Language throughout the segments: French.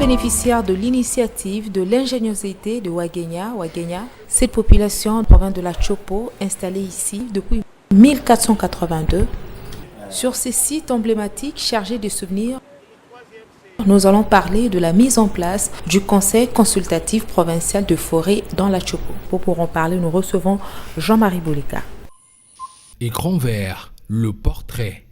bénéficiaires de l'initiative de l'ingéniosité de Ouagenia. Cette population provient de la Chopo, installée ici depuis 1482. Sur ces sites emblématiques chargés de souvenirs, nous allons parler de la mise en place du Conseil consultatif provincial de forêt dans la Chopo. Pour en parler, nous recevons Jean-Marie Bolika. Écran vert, le portrait.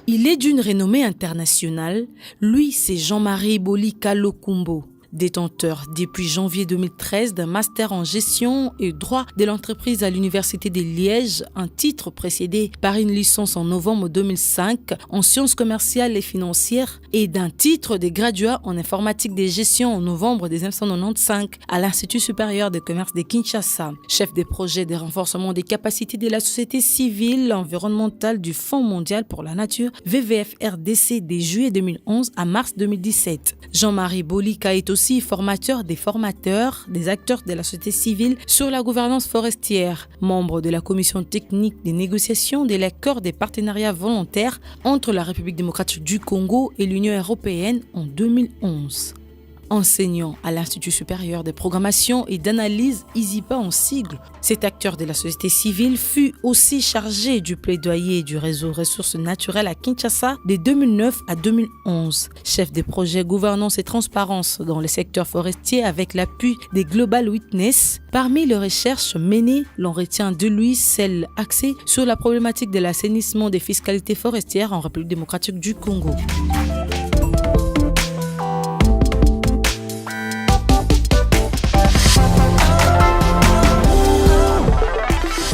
Il est d'une renommée internationale. Lui, c'est Jean-Marie Bolika Lokumbo, détenteur depuis janvier 2013 d'un master en gestion et droit de l'entreprise à l'Université de Liège, un titre précédé par une licence en novembre 2005 en sciences commerciales et financières et d'un titre de graduat en informatique de gestion en novembre 1995 à l'Institut supérieur de commerce de Kinshasa. Chef des projets de renforcement des capacités de la société civile environnementale du Fonds mondial pour la nature, WWF RDC, de juillet 2011 à mars 2017. Jean-Marie Bolika est aussi formateur des formateurs, des acteurs de la société civile sur la gouvernance forestière, membre de la commission technique des négociations de l'accord des partenariats volontaires entre la République démocratique du Congo et l'Union européenne en 2011. Enseignant à l'Institut supérieur de programmation et d'analyse ISIPA en sigle, cet acteur de la société civile fut aussi chargé du plaidoyer du réseau ressources naturelles à Kinshasa de 2009 à 2011. Chef des projets gouvernance et transparence dans le secteur forestier avec l'appui des Global Witness. Parmi les recherches menées, l'on retient de lui celle axée sur la problématique de l'assainissement des fiscalités forestières en République démocratique du Congo.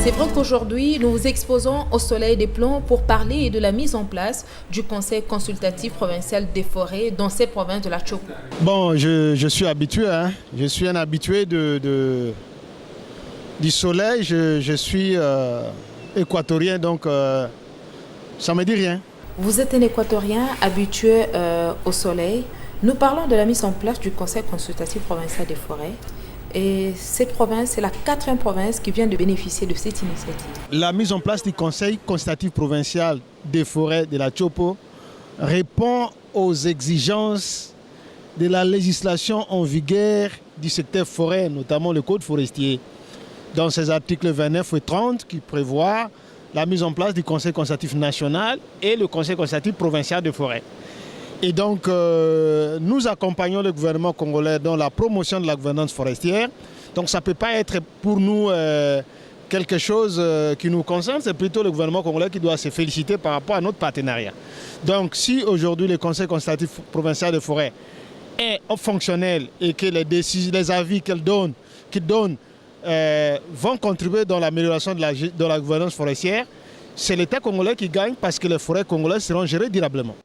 C'est vrai qu'aujourd'hui, nous vous exposons au soleil des plombs pour parler de la mise en place du Conseil consultatif provincial des forêts dans ces provinces de la Chopo. Bon, je suis habitué, je suis un habitué du soleil, je suis équatorien, donc ça ne me dit rien. Vous êtes un équatorien habitué au soleil. Nous parlons de la mise en place du Conseil consultatif provincial des forêts. Et cette province, c'est la 4e province qui vient de bénéficier de cette initiative. La mise en place du Conseil consultatif provincial des forêts de la Chopo répond aux exigences de la législation en vigueur du secteur forêt, notamment le Code forestier, dans ses articles 29 et 30 qui prévoient la mise en place du Conseil consultatif national et le Conseil consultatif provincial des forêts. Et donc, nous accompagnons le gouvernement congolais dans la promotion de la gouvernance forestière. Donc, ça ne peut pas être pour nous quelque chose qui nous concerne. C'est plutôt le gouvernement congolais qui doit se féliciter par rapport à notre partenariat. Donc, si aujourd'hui le Conseil consultatif provincial de forêt est fonctionnel et que les avis qu'il donne vont contribuer dans l'amélioration de la gouvernance forestière, c'est l'État congolais qui gagne parce que les forêts congolaises seront gérées durablement.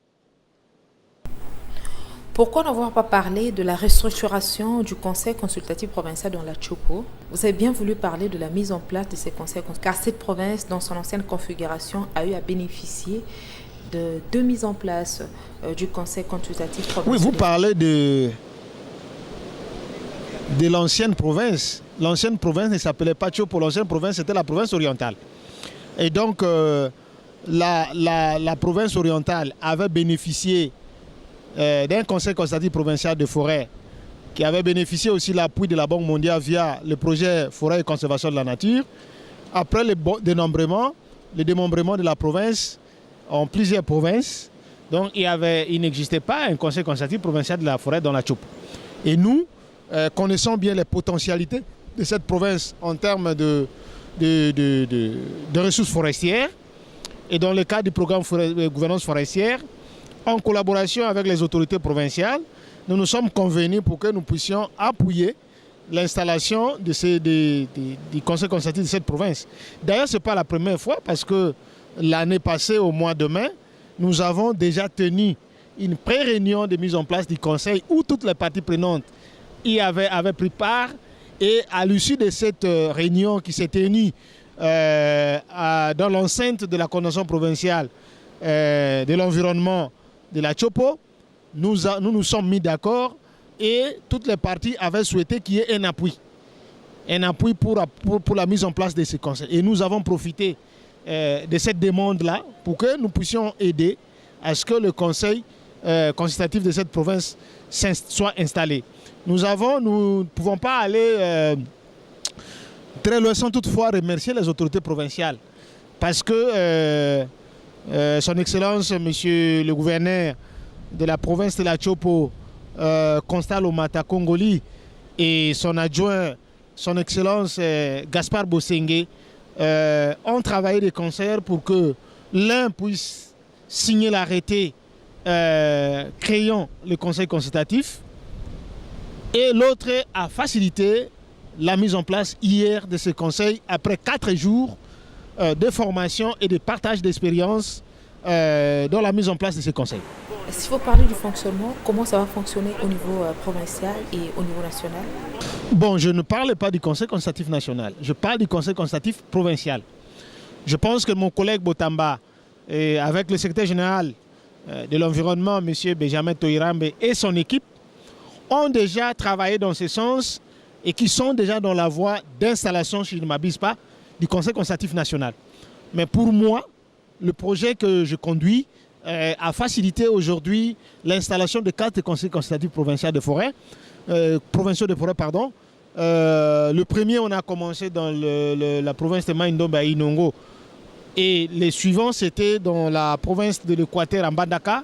Pourquoi n'avoir pas parlé de la restructuration du Conseil consultatif provincial dans la Chopo? Vous avez bien voulu parler de la mise en place de ces conseils, car cette province, dans son ancienne configuration, a eu à bénéficier de deux mises en place du Conseil consultatif provincial. Oui, vous parlez de l'ancienne province. L'ancienne province ne s'appelait pas Chopo, l'ancienne province c'était la province orientale. Et donc, la province orientale avait bénéficié d'un conseil consultatif provincial de forêt qui avait bénéficié aussi de l'appui de la Banque mondiale via le projet Forêt et conservation de la nature. Après le démembrement de la province en plusieurs provinces, donc il n'existait pas un conseil consultatif provincial de la forêt dans la Chopo. Et nous connaissons bien les potentialités de cette province en termes de ressources forestières. Et dans le cadre du programme de gouvernance forestière, en collaboration avec les autorités provinciales, nous nous sommes convenus pour que nous puissions appuyer l'installation du conseil consultatif de cette province. D'ailleurs, ce n'est pas la première fois parce que l'année passée, au mois de mai, nous avons déjà tenu une pré-réunion de mise en place du conseil où toutes les parties prenantes y avaient pris part. Et à l'issue de cette réunion qui s'est tenue dans l'enceinte de la Convention provinciale de l'environnement de la Chopo, nous nous sommes mis d'accord et toutes les parties avaient souhaité qu'il y ait un appui pour la mise en place de ces conseils. Et nous avons profité de cette demande-là pour que nous puissions aider à ce que le conseil consultatif de cette province soit installé. Nous ne pouvons pas aller très loin sans toutefois remercier les autorités provinciales parce que son Excellence, Monsieur le gouverneur de la province de la Chopo, Constant Lomata Congoli, et son adjoint, son Excellence Gaspard Bosengue, ont travaillé de concert pour que l'un puisse signer l'arrêté créant le conseil consultatif et l'autre a facilité la mise en place hier de ce conseil après 4 jours de formation et de partage d'expérience dans la mise en place de ce conseil. S'il faut parler du fonctionnement, comment ça va fonctionner au niveau provincial et au niveau national? Bon, je ne parle pas du conseil consultatif national, je parle du conseil consultatif provincial. Je pense que mon collègue Botamba, avec le secrétaire général de l'environnement, M. Benjamin Toirambe, et son équipe, ont déjà travaillé dans ce sens et qui sont déjà dans la voie d'installation, si je ne m'abuse pas, du conseil consultatif national. Mais pour moi, le projet que je conduis a facilité aujourd'hui l'installation de 4 conseils consultatifs provinciaux de forêt. Le premier, on a commencé dans la province de Maindombe à Inongo. Et les suivants, c'était dans la province de l'Équateur, en Bandaka.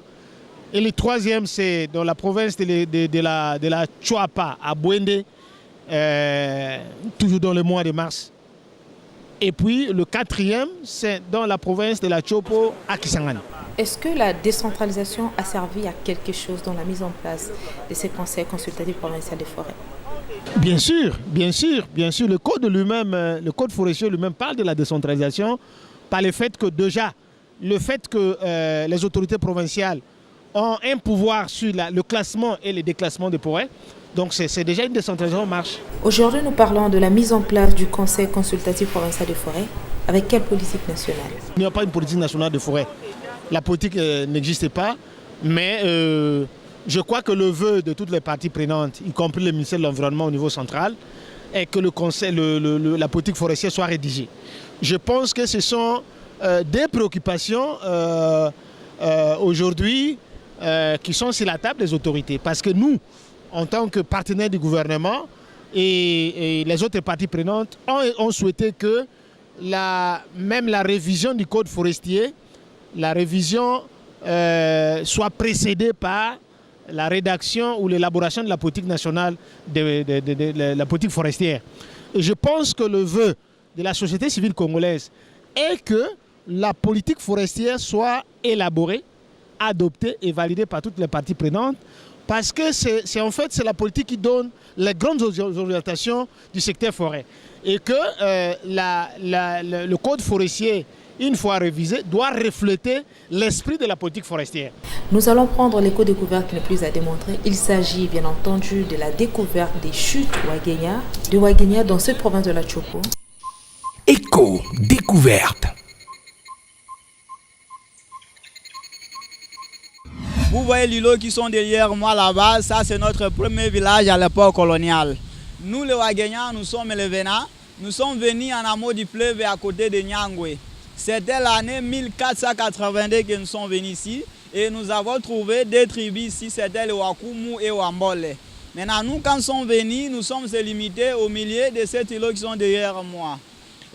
Et le troisième, c'est dans la province de la Chuapa, à Bwende, toujours dans le mois de mars. Et puis le quatrième, c'est dans la province de la Chopo, à Kisangani. Est-ce que la décentralisation a servi à quelque chose dans la mise en place de ces conseils consultatifs provinciaux des forêts? Bien sûr, bien sûr, bien sûr. Le code lui-même, le code forestier lui-même parle de la décentralisation par le fait que déjà, les autorités provinciales ont un pouvoir sur le classement et le déclassement des forêts. Donc c'est déjà une décentralisation en marche. Aujourd'hui, nous parlons de la mise en place du Conseil consultatif provincial des forêts. Avec quelle politique nationale? Il n'y a pas une politique nationale de forêt. La politique n'existe pas, mais je crois que le vœu de toutes les parties prenantes, y compris le ministère de l'Environnement au niveau central, est que la politique forestière soit rédigée. Je pense que ce sont des préoccupations aujourd'hui qui sont sur la table des autorités. Parce que nous, en tant que partenaires du gouvernement et les autres parties prenantes, ont souhaité que même la révision du code forestier, la révision soit précédée par la rédaction ou l'élaboration de la politique nationale, de la politique forestière. Et je pense que le vœu de la société civile congolaise est que la politique forestière soit élaborée, adoptée et validée par toutes les parties prenantes, parce que c'est la politique qui donne les grandes orientations du secteur forêt. Et que le code forestier, une fois révisé, doit refléter l'esprit de la politique forestière. Nous allons prendre l'éco-découverte qui n'est plus à démontrer. Il s'agit bien entendu de la découverte des chutes de Ouagenia dans cette province de la Chopo. Éco-découverte. Vous voyez les îlots qui sont derrière moi là-bas, ça c'est notre premier village à l'époque coloniale. Nous les Ouagenians, nous sommes les Vénats, nous sommes venus en amont du fleuve à côté de Nyangwe. C'était l'année 1482 que nous sommes venus ici et nous avons trouvé des tribus ici, c'était les Wakumu et Wambole. Maintenant nous quand nous sommes venus, nous sommes limités au milieu de ces îlots qui sont derrière moi.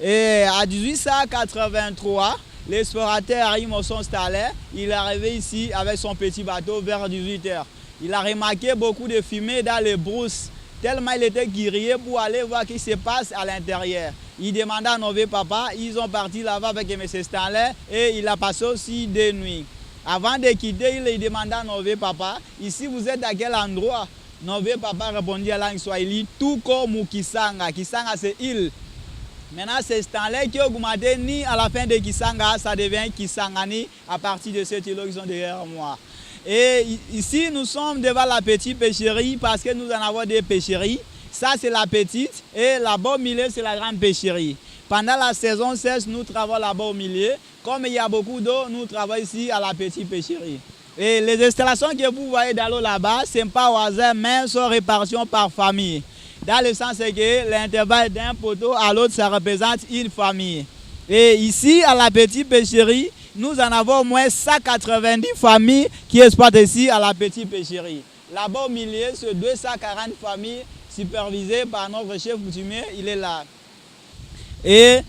Et à 1883, l'explorateur Arimosson Staller, il est arrivé ici avec son petit bateau vers 18h. Il a remarqué beaucoup de fumée dans les brousses, tellement il était curieux pour aller voir ce qui se passe à l'intérieur. Il demanda à nos vieux papas, ils ont parti là-bas avec M. Staller et il a passé aussi des nuits. Avant de quitter, il demanda à nos vieux papas, ici vous êtes à quel endroit? Nos vieux papas répondaient à langue swahili, tout comme Kisanga. Kisanga c'est île. Maintenant, c'est ce temps-là qui a augmenté ni à la fin de Kisanga, ça devient Kisangani à partir de ces îlots qui sont derrière moi. Et ici, nous sommes devant la petite pêcherie parce que nous en avons des pêcheries. Ça, c'est la petite et là-bas au milieu, c'est la grande pêcherie. Pendant la saison sèche, nous travaillons là-bas au milieu. Comme il y a beaucoup d'eau, nous travaillons ici à la petite pêcherie. Et les installations que vous voyez dans l'eau là-bas, ce n'est pas au hasard, mais sont réparties par famille. Dans le sens que l'intervalle d'un poteau à l'autre, ça représente une famille. Et ici, à la Petite Pêcherie, nous en avons au moins 190 familles qui exploitent ici à la Petite Pêcherie. Là-bas au milieu, c'est 240 familles supervisées par notre chef coutumier, il est là. Et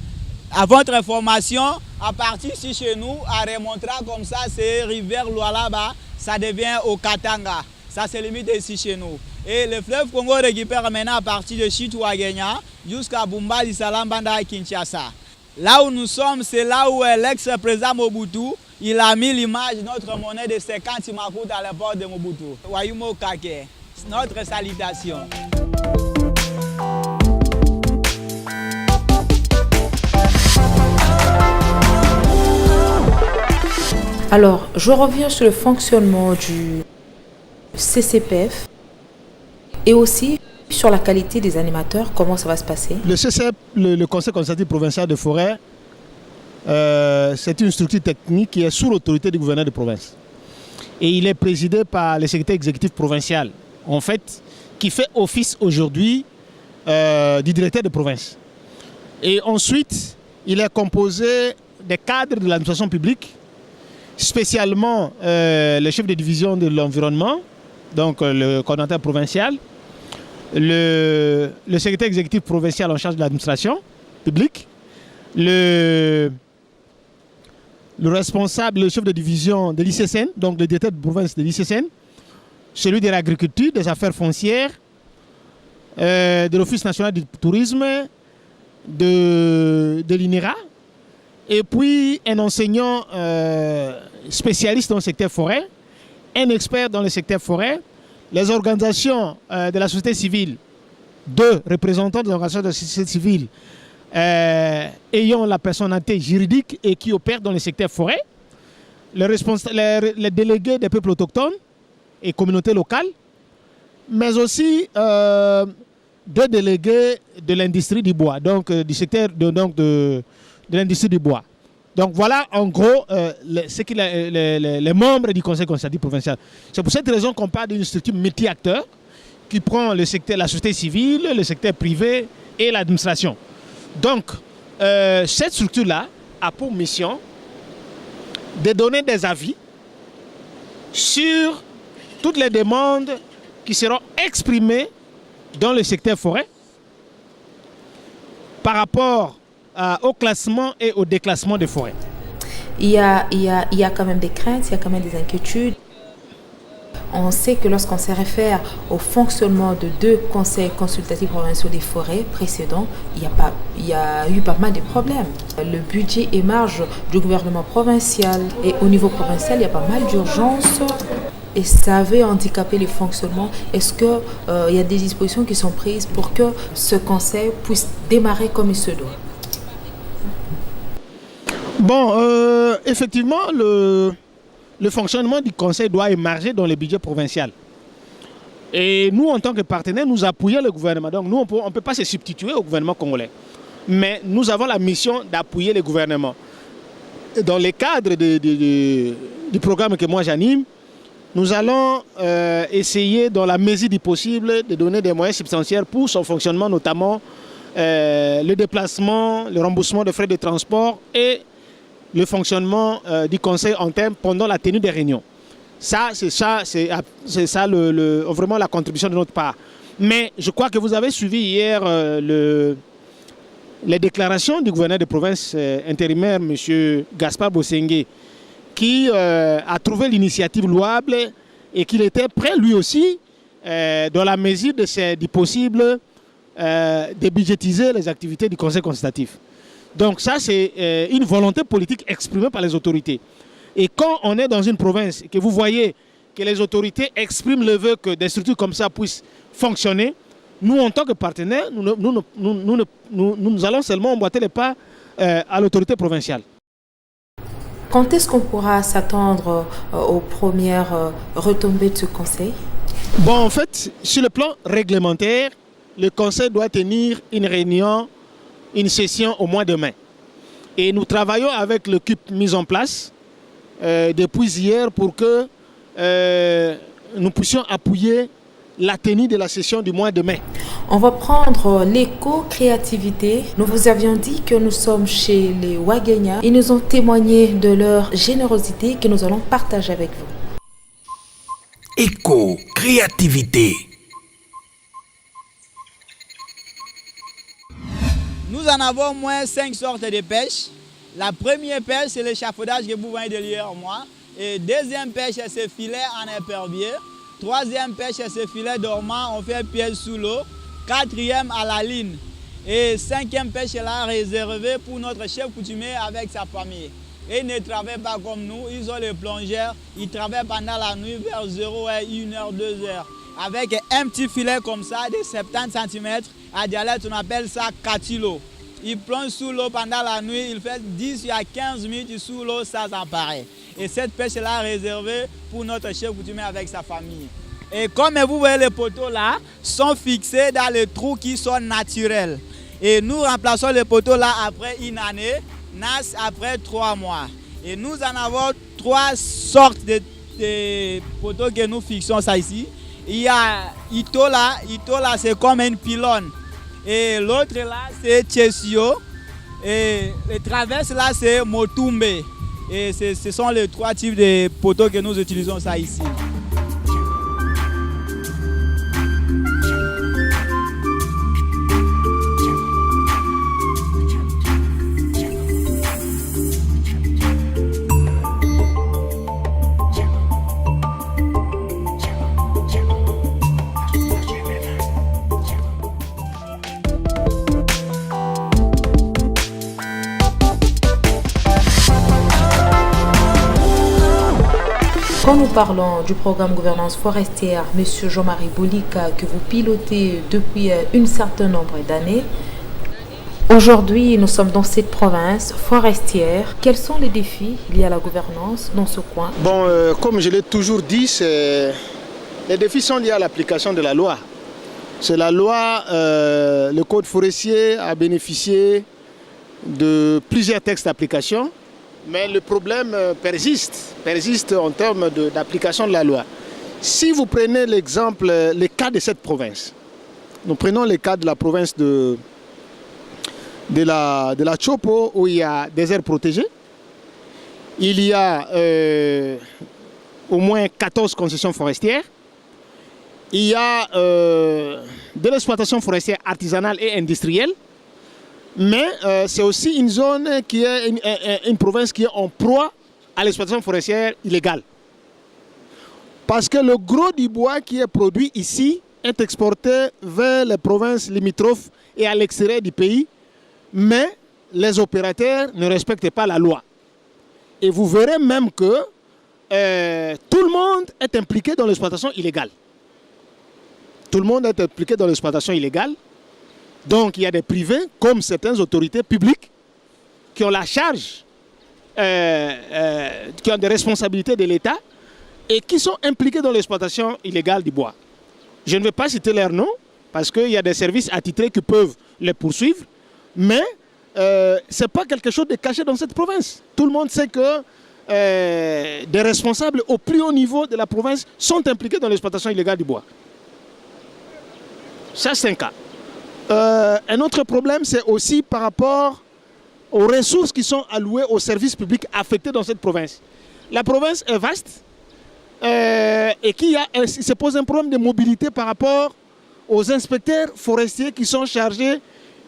à votre information, à partir ici chez nous, à Remontra comme ça, c'est rivière Lualaba, ça devient au Katanga. Ça c'est limite ici chez nous. Et le fleuve Congo récupère maintenant à partir de Chitouagenya jusqu'à Bumbali, Salambanda et Kinshasa. Là où nous sommes, c'est là où l'ex-président Mobutu, il a mis l'image de notre monnaie de 50 Makuta à l'époque de Mobutu. Wayumo Kake, notre salutation. Alors, je reviens sur le fonctionnement du CCPF et aussi sur la qualité des animateurs, comment ça va se passer? Le CCP, le Conseil consultatif provincial de forêt, c'est une structure technique qui est sous l'autorité du gouverneur de province. Et il est présidé par le secrétaire exécutif provincial, en fait, qui fait office aujourd'hui du directeur de province. Et ensuite, il est composé des cadres de l'administration publique, spécialement le chef de division de l'environnement, donc le coordonnateur provincial, le secrétaire exécutif provincial en charge de l'administration publique, le responsable, le chef de division de l'ICSN, donc le directeur de province de l'ICSN, celui de l'agriculture, des affaires foncières, de l'Office national du tourisme, de l'INERA, et puis un enseignant spécialiste dans le secteur forêt, un expert dans le secteur forêt, les organisations de la société civile, 2 représentants des organisations de la société civile ayant la personnalité juridique et qui opèrent dans le secteur forêt, les délégués des peuples autochtones et communautés locales, mais aussi 2 délégués de l'industrie du bois, donc du secteur de l'industrie du bois. Donc voilà en gros les membres du Conseil consultatif provincial. C'est pour cette raison qu'on parle d'une structure multi-acteurs qui prend le secteur, la société civile, le secteur privé et l'administration. Donc cette structure-là a pour mission de donner des avis sur toutes les demandes qui seront exprimées dans le secteur forêt par rapport au classement et au déclassement des forêts. Il y a quand même des craintes, il y a quand même des inquiétudes. On sait que lorsqu'on se réfère au fonctionnement de 2 conseils consultatifs provinciaux des forêts précédents, il y a eu pas mal de problèmes. Le budget émerge du gouvernement provincial et au niveau provincial, il y a pas mal d'urgences et ça avait handicapé le fonctionnement. Est-ce qu'il y a des dispositions qui sont prises pour que ce conseil puisse démarrer comme il se doit? Bon, effectivement, le fonctionnement du conseil doit émerger dans le budget provincial. Et nous, en tant que partenaires, nous appuyons le gouvernement. Donc nous, on ne peut pas se substituer au gouvernement congolais. Mais nous avons la mission d'appuyer le gouvernement. Dans le cadre du programme que moi j'anime, nous allons essayer, dans la mesure du possible, de donner des moyens substantiels pour son fonctionnement, notamment le déplacement, le remboursement de frais de transport et le fonctionnement du conseil en termes pendant la tenue des réunions. C'est ça vraiment la contribution de notre part. Mais je crois que vous avez suivi hier les déclarations du gouverneur de province intérimaire, M. Gaspard Bosengue, qui a trouvé l'initiative louable et qu'il était prêt lui aussi, dans la mesure du possible, de budgétiser les activités du conseil consultatif. Donc ça, c'est une volonté politique exprimée par les autorités. Et quand on est dans une province et que vous voyez que les autorités expriment le vœu que des structures comme ça puissent fonctionner, nous, en tant que partenaires, nous allons seulement emboîter les pas à l'autorité provinciale. Quand est-ce qu'on pourra s'attendre aux premières retombées de ce conseil? Bon, en fait, sur le plan réglementaire, le conseil doit tenir une réunion, une session au mois de mai. Et nous travaillons avec l'équipe mise en place depuis hier pour que nous puissions appuyer la tenue de la session du mois de mai. On va prendre l'éco-créativité. Nous vous avions dit que nous sommes chez les Wagenya. Ils nous ont témoigné de leur générosité que nous allons partager avec vous. Éco-créativité. Nous en avons au moins 5 sortes de pêches. La première pêche, c'est l'échafaudage que vous voyez derrière moi. Et deuxième pêche, c'est filet en épervier. Troisième pêche, c'est filet dormant, on fait piège sous l'eau. Quatrième, à la ligne. Et cinquième pêche là réservée pour notre chef coutumier avec sa famille. Et ils ne travaillent pas comme nous, ils ont les plongeurs. Ils travaillent pendant la nuit vers 0h, 1h, 2h. Avec un petit filet comme ça de 70 cm. À dialecte, on appelle ça catilo. Il plonge sous l'eau pendant la nuit, il fait 10 à 15 minutes sous l'eau, ça apparaît. Et cette pêche-là est réservée pour notre chef coutumier avec sa famille. Et comme vous voyez, les poteaux là sont fixés dans les trous qui sont naturels. Et nous remplaçons les poteaux là après une année, naissent après 3 mois. Et nous en avons 3 sortes de poteaux que nous fixons ça ici. Il y a Itola c'est comme une pylône. Et l'autre là c'est Tchessio. Et les traverses là c'est Motumbe. Et ce sont les 3 types de poteaux que nous utilisons ça ici. Quand nous parlons du programme gouvernance forestière, M. Jean-Marie Bolika, que vous pilotez depuis un certain nombre d'années, aujourd'hui nous sommes dans cette province forestière. Quels sont les défis liés à la gouvernance dans ce coin? Bon, comme je l'ai toujours dit, les défis sont liés à l'application de la loi. C'est la loi, le code forestier a bénéficié de plusieurs textes d'application. Mais le problème persiste en termes d'application de la loi. Si vous prenez l'exemple, les cas de cette province, nous prenons les cas de la province de la Chopo où il y a des aires protégées. Il y a au moins 14 concessions forestières. Il y a de l'exploitation forestière artisanale et industrielle. Mais c'est aussi une zone qui est une province qui est en proie à l'exploitation forestière illégale. Parce que le gros du bois qui est produit ici est exporté vers les provinces limitrophes et à l'extérieur du pays. Mais les opérateurs ne respectent pas la loi. Et vous verrez même que tout le monde est impliqué dans l'exploitation illégale. Tout le monde est impliqué dans l'exploitation illégale. Donc il y a des privés, comme certaines autorités publiques, qui ont la charge, qui ont des responsabilités de l'État et qui sont impliqués dans l'exploitation illégale du bois. Je ne vais pas citer leurs noms, parce qu'il y a des services attitrés qui peuvent les poursuivre, mais ce n'est pas quelque chose de caché dans cette province. Tout le monde sait que des responsables au plus haut niveau de la province sont impliqués dans l'exploitation illégale du bois. Ça, c'est un cas. Un autre problème, c'est aussi par rapport aux ressources qui sont allouées aux services publics affectés dans cette province. La province est vaste et il se pose un problème de mobilité par rapport aux inspecteurs forestiers qui sont chargés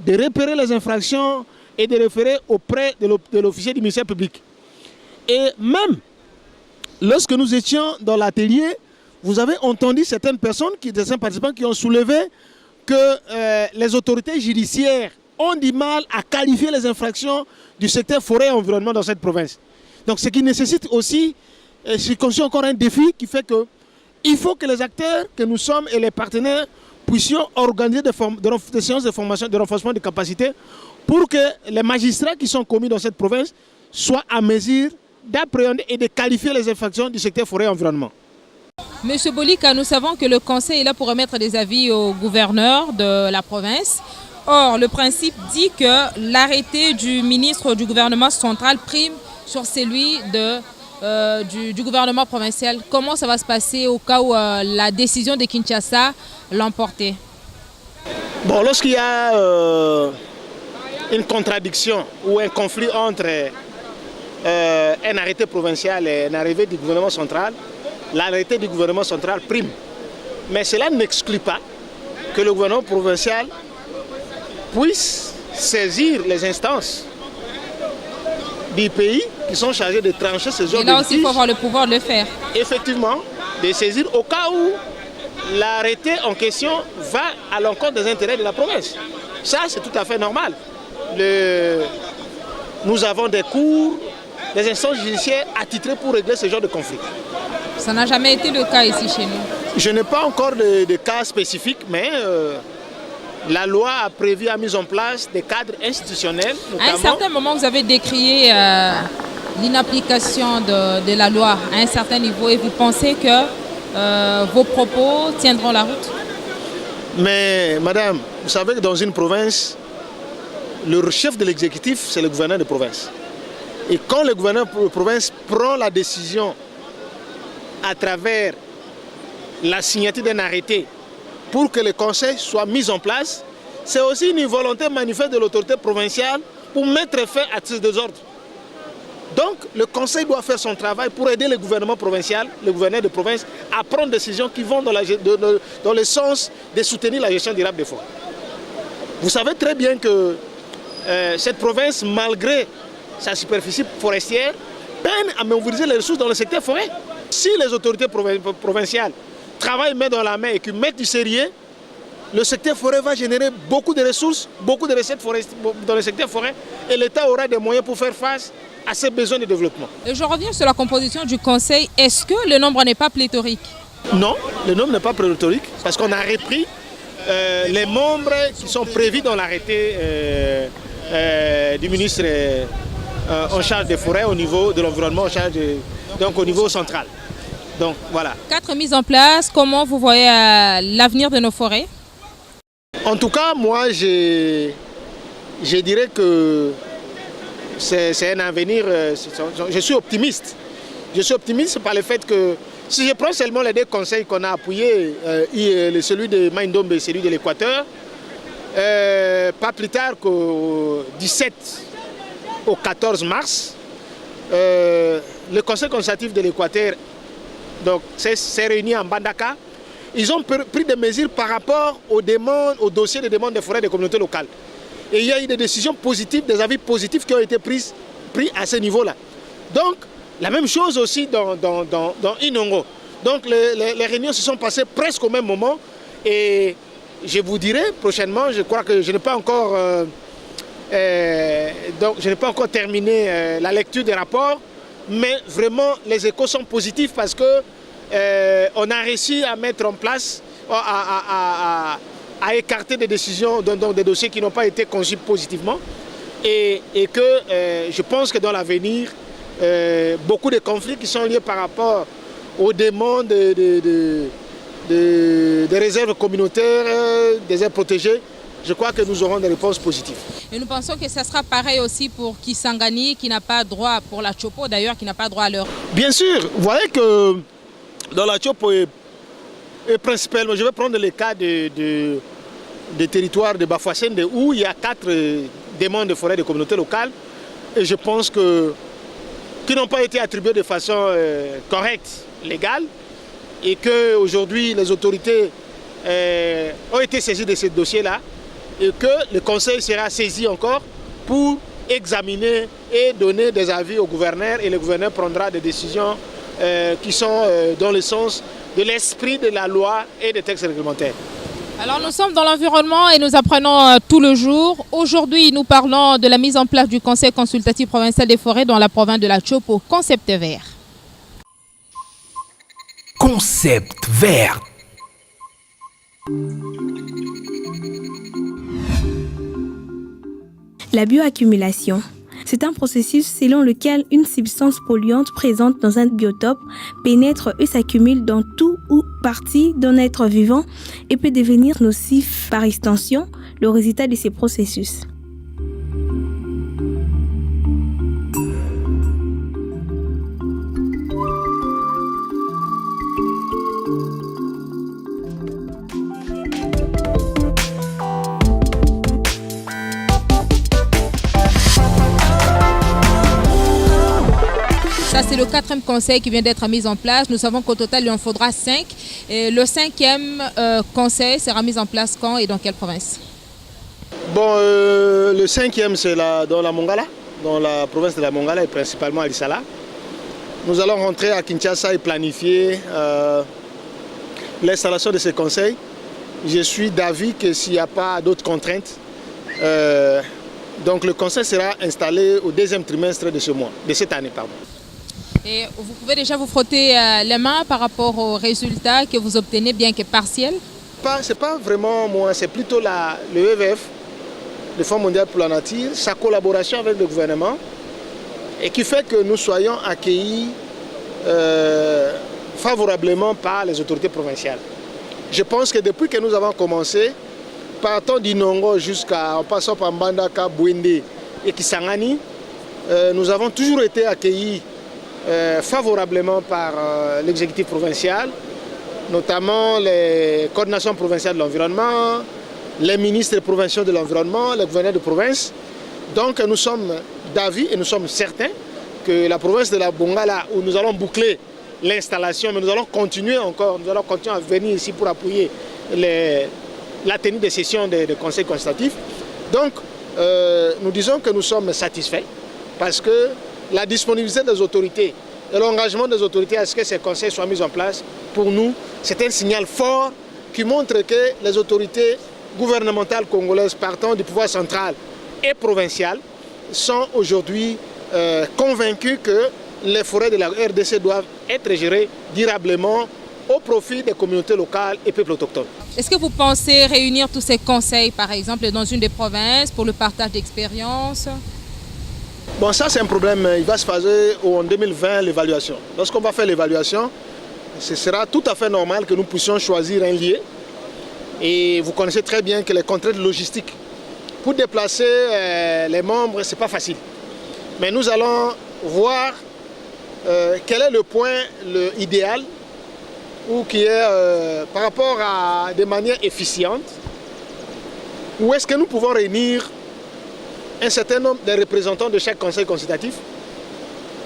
de repérer les infractions et de référer auprès de l'officier du ministère public. Et même lorsque nous étions dans l'atelier, vous avez entendu certaines personnes, certains participants qui ont soulevé que les autorités judiciaires ont du mal à qualifier les infractions du secteur forêt et environnement dans cette province. Donc ce qui nécessite aussi, c'est encore un défi qui fait qu'il faut que les acteurs que nous sommes et les partenaires puissions organiser des séances de formation, de renforcement de capacités pour que les magistrats qui sont commis dans cette province soient à mesure d'appréhender et de qualifier les infractions du secteur forêt et environnement. Monsieur Bolika, nous savons que le Conseil est là pour remettre des avis au gouverneur de la province. Or, le principe dit que l'arrêté du ministre du gouvernement central prime sur celui de du gouvernement provincial. Comment ça va se passer au cas où la décision de Kinshasa l'emportait? Bon, lorsqu'il y a une contradiction ou un conflit entre un arrêté provincial et un arrêté du gouvernement central, l'arrêté du gouvernement central prime. Mais cela n'exclut pas que le gouvernement provincial puisse saisir les instances du pays qui sont chargés de trancher ces genres de litiges. Et là aussi, il faut avoir le pouvoir de le faire. Effectivement, de saisir au cas où l'arrêté en question va à l'encontre des intérêts de la province. Ça, c'est tout à fait normal. Nous avons des cours, des instances judiciaires attitrées pour régler ce genre de conflit. Ça n'a jamais été le cas ici chez nous. Je n'ai pas encore de cas spécifiques, mais la loi a prévu la mise en place des cadres institutionnels. À un certain moment, vous avez décrié l'inapplication de la loi à un certain niveau et vous pensez que vos propos tiendront la route? Mais madame, vous savez que dans une province, le chef de l'exécutif, c'est le gouverneur de province. Et quand le gouverneur de province prend la décision à travers la signature d'un arrêté pour que le conseil soit mis en place, c'est aussi une volonté manifeste de l'autorité provinciale pour mettre fin à ce désordre. Donc le conseil doit faire son travail pour aider le gouvernement provincial, le gouverneur de province, à prendre des décisions qui vont dans le sens de soutenir la gestion durable des forêts. Vous savez très bien que cette province, malgré sa superficie forestière, peine à mobiliser les ressources dans le secteur forêt. Si les autorités provinciales travaillent main dans la main et qu'ils mettent du sérieux, le secteur forêt va générer beaucoup de ressources, beaucoup de recettes dans le secteur forêt et l'État aura des moyens pour faire face à ses besoins de développement. Et je reviens sur la composition du conseil. Est-ce que le nombre n'est pas pléthorique? Non, le nombre n'est pas pléthorique parce qu'on a repris les membres qui sont prévus dans l'arrêté du ministre en charge des forêts au niveau de l'environnement, donc au niveau central. Donc voilà. 4 mises en place, comment vous voyez l'avenir de nos forêts? En tout cas, moi je dirais que c'est un avenir, je suis optimiste. Je suis optimiste par le fait que si je prends seulement les deux conseils qu'on a appuyés, celui de Maïndombe et celui de l'Équateur, pas plus tard qu'au 17 au 14 mars, le conseil consultatif de l'Équateur s'est réuni en Bandaka. Ils ont pris des mesures par rapport aux demandes, aux dossiers de demande des forêts des communautés locales. Et il y a eu des décisions positives, des avis positifs qui ont été pris à ce niveau-là. Donc, la même chose aussi dans Inongo. Donc, les réunions se sont passées presque au même moment. Et je vous dirai prochainement, je crois que je n'ai pas encore, terminé la lecture des rapports, mais vraiment, les échos sont positifs parce que on a réussi à mettre en place, à écarter des décisions, donc des dossiers qui n'ont pas été conçus positivement. Et que je pense que dans l'avenir, beaucoup de conflits qui sont liés par rapport aux demandes des réserves communautaires, des aires protégées, je crois que nous aurons des réponses positives. Et nous pensons que ça sera pareil aussi pour Kisangani, qui n'a pas droit, pour la Chopo d'ailleurs, qui n'a pas droit à l'heure. Bien sûr, vous voyez que dans la Chopo, et principalement, je vais prendre le cas des territoires de Bafouassende où il y a 4 demandes de forêt de communautés locales et je pense qui n'ont pas été attribuées de façon correcte, légale et qu'aujourd'hui les autorités ont été saisies de ce dossier-là et que le conseil sera saisi encore pour examiner et donner des avis au gouverneur et le gouverneur prendra des décisions qui sont dans le sens de l'esprit de la loi et des textes réglementaires. Alors nous sommes dans l'environnement et nous apprenons tout le jour. Aujourd'hui, nous parlons de la mise en place du Conseil consultatif provincial des forêts dans la province de la Chopo, concept vert. Concept vert. La bioaccumulation. C'est un processus selon lequel une substance polluante présente dans un biotope pénètre et s'accumule dans tout ou partie d'un être vivant et peut devenir nocif par extension, le résultat de ces processus. le 4e conseil qui vient d'être mis en place. Nous savons qu'au total, il en faudra 5. Et le 5e conseil sera mis en place quand et dans quelle province? Bon, le 5e, c'est dans la Mongala, dans la province de la Mongala et principalement à Lissala. Nous allons rentrer à Kinshasa et planifier l'installation de ces conseils. Je suis d'avis que s'il n'y a pas d'autres contraintes, donc le conseil sera installé au 2e trimestre de cette année. Pardon. Et vous pouvez déjà vous frotter les mains par rapport aux résultats que vous obtenez, bien que partiels? Ce n'est pas vraiment moi, c'est plutôt le EVF, le Fonds mondial pour la nature, sa collaboration avec le gouvernement, et qui fait que nous soyons accueillis favorablement par les autorités provinciales. Je pense que depuis que nous avons commencé, partant d'Inongo en passant par Mbandaka, Bouende et Kisangani, nous avons toujours été accueillis favorablement par l'exécutif provincial, notamment les coordinations provinciales de l'environnement, les ministres provinciaux de l'environnement, les gouverneurs de province. Donc nous sommes d'avis et nous sommes certains que la province de la Bongala, où nous allons boucler l'installation, mais nous allons continuer à venir ici pour appuyer la tenue des sessions des conseils consultatifs. Donc nous disons que nous sommes satisfaits parce que la disponibilité des autorités et l'engagement des autorités à ce que ces conseils soient mis en place, pour nous, c'est un signal fort qui montre que les autorités gouvernementales congolaises partant du pouvoir central et provincial sont aujourd'hui convaincus que les forêts de la RDC doivent être gérées durablement au profit des communautés locales et peuples autochtones. Est-ce que vous pensez réunir tous ces conseils, par exemple, dans une des provinces pour le partage d'expériences? Bon, ça c'est un problème. Il va se passer en 2020 l'évaluation. Lorsqu'on va faire l'évaluation, ce sera tout à fait normal que nous puissions choisir un lieu. Et vous connaissez très bien que les contraintes logistiques pour déplacer les membres, ce n'est pas facile. Mais nous allons voir quel est le point idéal ou qui est par rapport à des manières efficientes, où est-ce que nous pouvons réunir un certain nombre de représentants de chaque conseil consultatif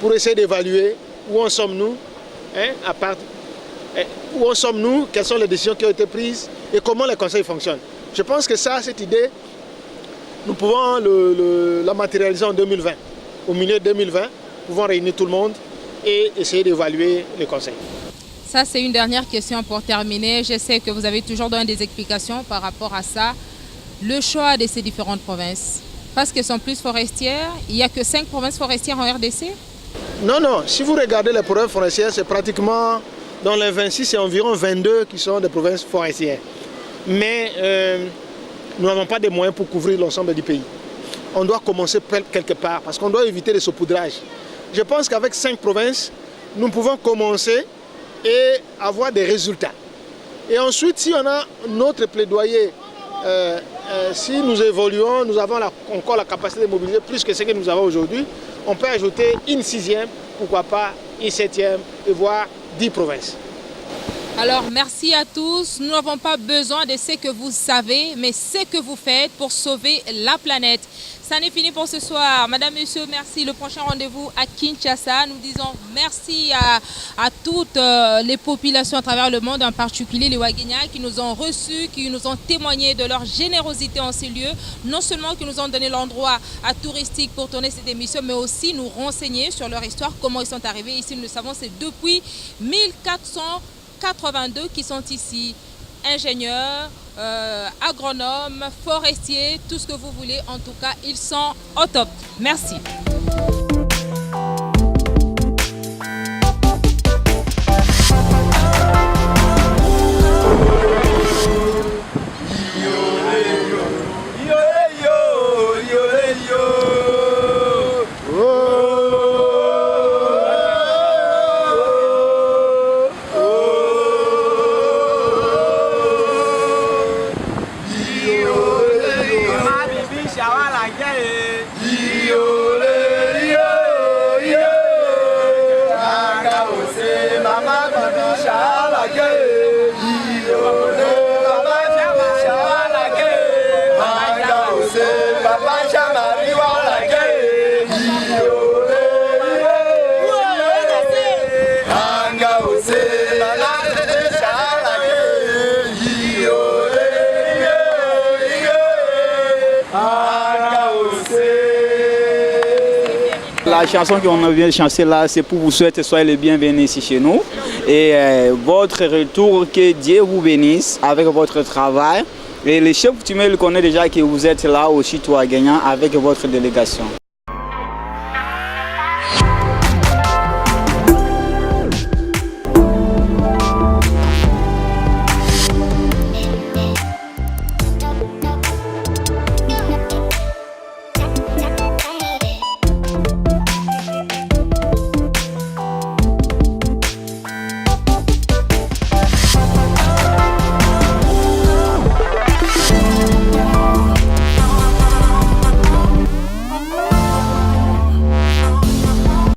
pour essayer d'évaluer où en sommes-nous, où en sommes-nous, quelles sont les décisions qui ont été prises et comment les conseils fonctionnent. Je pense que cette idée, nous pouvons la matérialiser en 2020. Au milieu de 2020, nous pouvons réunir tout le monde et essayer d'évaluer les conseils. Ça, c'est une dernière question pour terminer. Je sais que vous avez toujours donné des explications par rapport à ça. Le choix de ces différentes provinces, parce qu'elles sont plus forestières, il n'y a que 5 provinces forestières en RDC? Non. Si vous regardez les provinces forestières, c'est pratiquement, dans les 26, c'est environ 22 qui sont des provinces forestières. Mais nous n'avons pas de moyens pour couvrir l'ensemble du pays. On doit commencer quelque part, parce qu'on doit éviter le saupoudrage. Je pense qu'avec 5 provinces, nous pouvons commencer et avoir des résultats. Et ensuite, si on a notre plaidoyer, si nous évoluons, nous avons encore la capacité de mobiliser plus que ce que nous avons aujourd'hui, on peut ajouter une 6e, pourquoi pas une 7e, et voire 10 provinces. Alors, merci à tous. Nous n'avons pas besoin de ce que vous savez, mais ce que vous faites pour sauver la planète. Ça n'est fini pour ce soir. Madame, Monsieur, merci. Le prochain rendez-vous à Kinshasa. Nous disons merci à toutes les populations à travers le monde, en particulier les Waguenyas qui nous ont reçus, qui nous ont témoigné de leur générosité en ces lieux. Non seulement qui nous ont donné l'endroit touristique pour tourner cette émission, mais aussi nous renseigner sur leur histoire, comment ils sont arrivés ici. Nous le savons, c'est depuis 1482 qui sont ici. Ingénieurs, agronomes, forestiers, tout ce que vous voulez. En tout cas, ils sont au top. Merci. La chanson qu'on vient de chanter là, c'est pour vous souhaiter soyez les bienvenus ici chez nous. Et votre retour, que Dieu vous bénisse avec votre travail. Et les chefs coutumiers le connaissent déjà que vous êtes là aussi, toi gagnant, avec votre délégation.